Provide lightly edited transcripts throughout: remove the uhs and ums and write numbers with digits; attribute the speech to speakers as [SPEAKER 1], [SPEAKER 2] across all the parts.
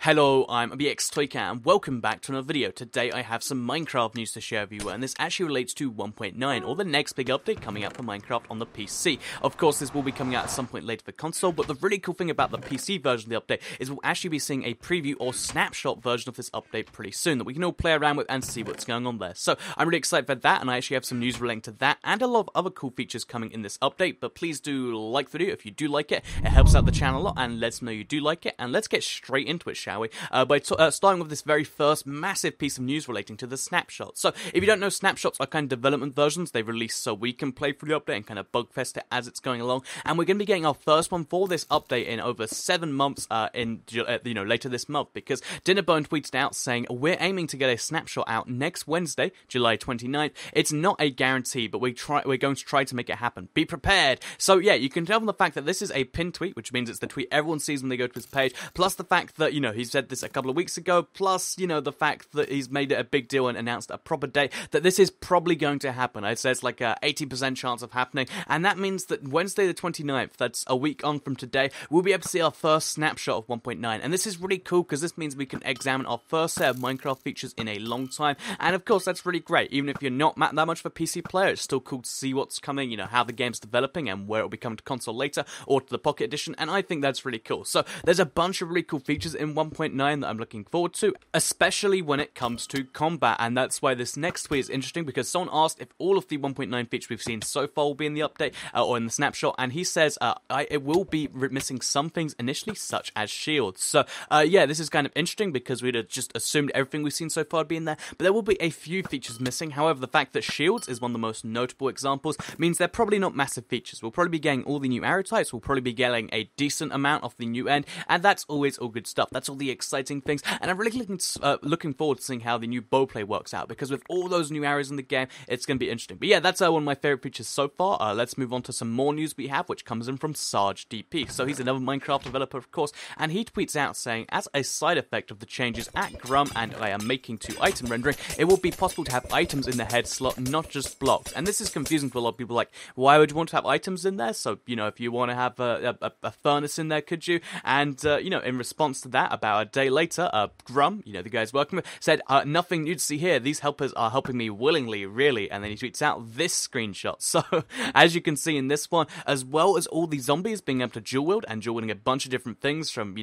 [SPEAKER 1] Hello, I'm BXToyCat and welcome back to another video. Today I have some Minecraft news to share with you, and this actually relates to 1.9, or the next big update coming out for Minecraft on the PC. Of course, this will be coming out at some point later for console, but the really cool thing about the PC version of the update is we'll actually be seeing a preview or snapshot version of this update pretty soon that we can all play around with and see what's going on there. So I'm really excited for that, and I actually have some news relating to that and a lot of other cool features coming in this update. But please do like the video if you do like it. It helps out the channel a lot and lets me know you do like it. And let's get straight into it, shall we? By starting with this very first massive piece of news relating to the snapshot. So, if you don't know, snapshots are kind of development versions they release so we can play through the update and kind of bug fest it as it's going along. And we're going to be getting our first one for this update in over 7 months later this month, because Dinnerbone tweeted out saying, we're aiming to get a snapshot out next Wednesday, July 29th. It's not a guarantee, but we're going to try to make it happen. Be prepared. So yeah, you can tell from the fact that this is a pinned tweet, which means it's the tweet everyone sees when they go to his page, plus the fact that, he said this a couple of weeks ago, plus, the fact that he's made it a big deal and announced a proper date, that this is probably going to happen. I'd say it's like a 80% chance of happening, and that means that Wednesday the 29th, that's a week on from today, we'll be able to see our first snapshot of 1.9, and this is really cool because this means we can examine our first set of Minecraft features in a long time, and of course that's really great. Even if you're not that much of a PC player, it's still cool to see what's coming, how the game's developing and where it'll be coming to console later, or to the Pocket Edition, and I think that's really cool. So there's a bunch of really cool features in 1.9 that I'm looking forward to, especially when it comes to combat, and that's why this next tweet is interesting, because someone asked if all of the 1.9 features we've seen so far will be in the update, or in the snapshot, and he says it will be missing some things initially, such as shields. So yeah, this is kind of interesting because we'd have just assumed everything we've seen so far would be in there, but there will be a few features missing. However, the fact that shields is one of the most notable examples means they're probably not massive features. We'll probably be getting all the new arrow types, we'll probably be getting a decent amount of the new end, and that's always all good stuff. That's all the exciting things, and I'm really looking forward to seeing how the new bow play works out, because with all those new arrows in the game, it's going to be interesting. But yeah, that's one of my favorite features so far. Let's move on to some more news we have, which comes in from Sarge DP. So he's another Minecraft developer, of course, and he tweets out saying, as a side effect of the changes at Grum and I am making to item rendering, it will be possible to have items in the head slot, not just blocks. And this is confusing for a lot of people, like, why would you want to have items in there? So, if you want to have a furnace in there, could you? And, in response to that, about a day later, Grum, the guy's working with, said, nothing new to see here. These helpers are helping me willingly, really. And then he tweets out this screenshot. So, as you can see in this one, as well as all the zombies being able to dual wield and dual wielding a bunch of different things from,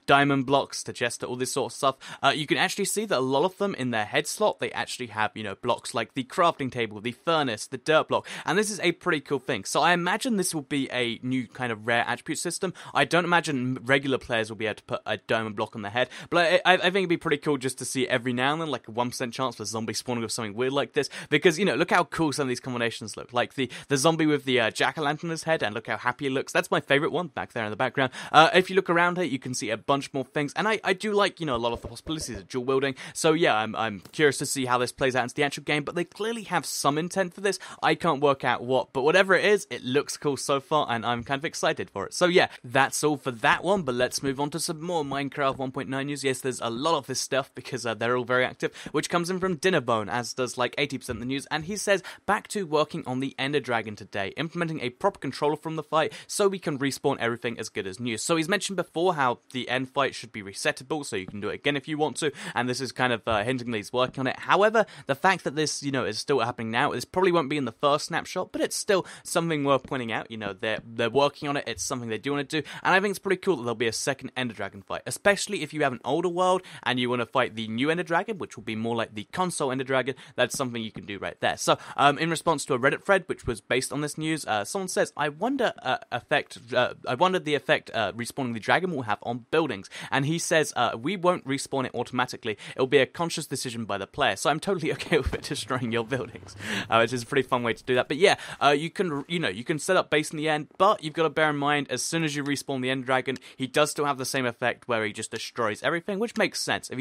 [SPEAKER 1] diamond blocks to chest to all this sort of stuff, you can actually see that a lot of them in their head slot, they actually have, blocks like the crafting table, the furnace, the dirt block. And this is a pretty cool thing. So I imagine this will be a new kind of rare attribute system. I don't imagine regular players will be able to put a diamond block on their head, but I think it'd be pretty cool just to see every now and then, like a 1% chance for a zombie spawning with something weird like this, because, look how cool some of these combinations look. Like the zombie with the jack-o'-lantern in his head, and look how happy he looks. That's my favourite one, back there in the background. If you look around here, you can see a bunch more things, and I do like, a lot of the possibilities of dual wielding, so yeah, I'm curious to see how this plays out into the actual game, but they clearly have some intent for this. I can't work out what, but whatever it is, it looks cool so far, and I'm kind of excited for it. So yeah, that's all for that one, but let's move on to some more Minecraft 1.9 news. Yes, there's a lot of this stuff, because they're all very active, which comes in from Dinnerbone, as does like 80% of the news, and he says, back to working on the Ender Dragon today, implementing a proper controller from the fight, so we can respawn everything as good as new. So he's mentioned before how the end fight should be resettable, so you can do it again if you want to, and this is kind of hinting that he's working on it. However, the fact that this, is still happening now, this probably won't be in the first snapshot, but it's still something worth pointing out. They're working on it, it's something they do want to do, and I think it's pretty cool that there'll be a second Ender Dragon fight, especially if you have an older world and you want to fight the new Ender Dragon, which will be more like the console Ender Dragon. That's something you can do right there. So, in response to a Reddit thread, which was based on this news, someone says, I wonder the effect respawning the dragon will have on buildings, and he says, we won't respawn it automatically, it'll be a conscious decision by the player, so I'm totally okay with it destroying your buildings, which is a pretty fun way to do that. But yeah, you can set up base in the end, but you've got to bear in mind, as soon as you respawn the Ender Dragon, he does still have the same effect where he just destroys everything, which makes sense. If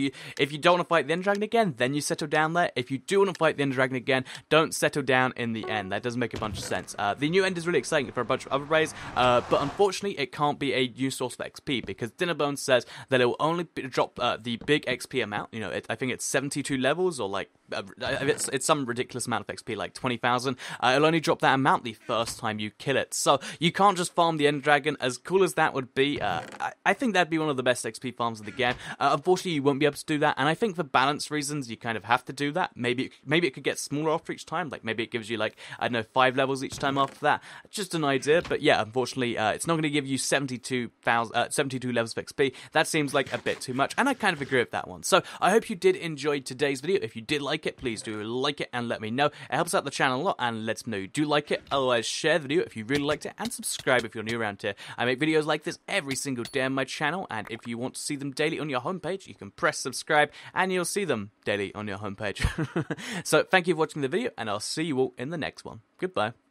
[SPEAKER 1] you don't want to fight the Ender Dragon again, then you settle down there. If you do want to fight the Ender Dragon again, don't settle down in the end. That does make a bunch of sense. The new end is really exciting for a bunch of other ways, but unfortunately it can't be a new source for XP, because Dinnerbone says that it will only drop the big XP amount. I think it's 72 levels, or like it's some ridiculous amount of XP, like 20,000. It'll only drop that amount the first time you kill it. So you can't just farm the Ender Dragon. As cool as that would be, I think that'd be one of the best XP farms of the game. Unfortunately, you won't be able to do that, and I think for balance reasons, you kind of have to do that. Maybe it could get smaller after each time. Like maybe it gives you like, I don't know, 5 levels each time after that. Just an idea, but yeah, unfortunately, it's not going to give you 72 levels of XP. That seems like a bit too much, and I kind of agree with that one. So I hope you did enjoy today's video. If you did like it, please do like it and let me know. It helps out the channel a lot and lets me know you do like it. Otherwise, share the video if you really liked it, and subscribe if you're new around here. I make videos like this every single day on my channel, and if you want to see them daily on your homepage, you can press subscribe and you'll see them daily on your homepage. So thank you for watching the video, and I'll see you all in the next one. Goodbye.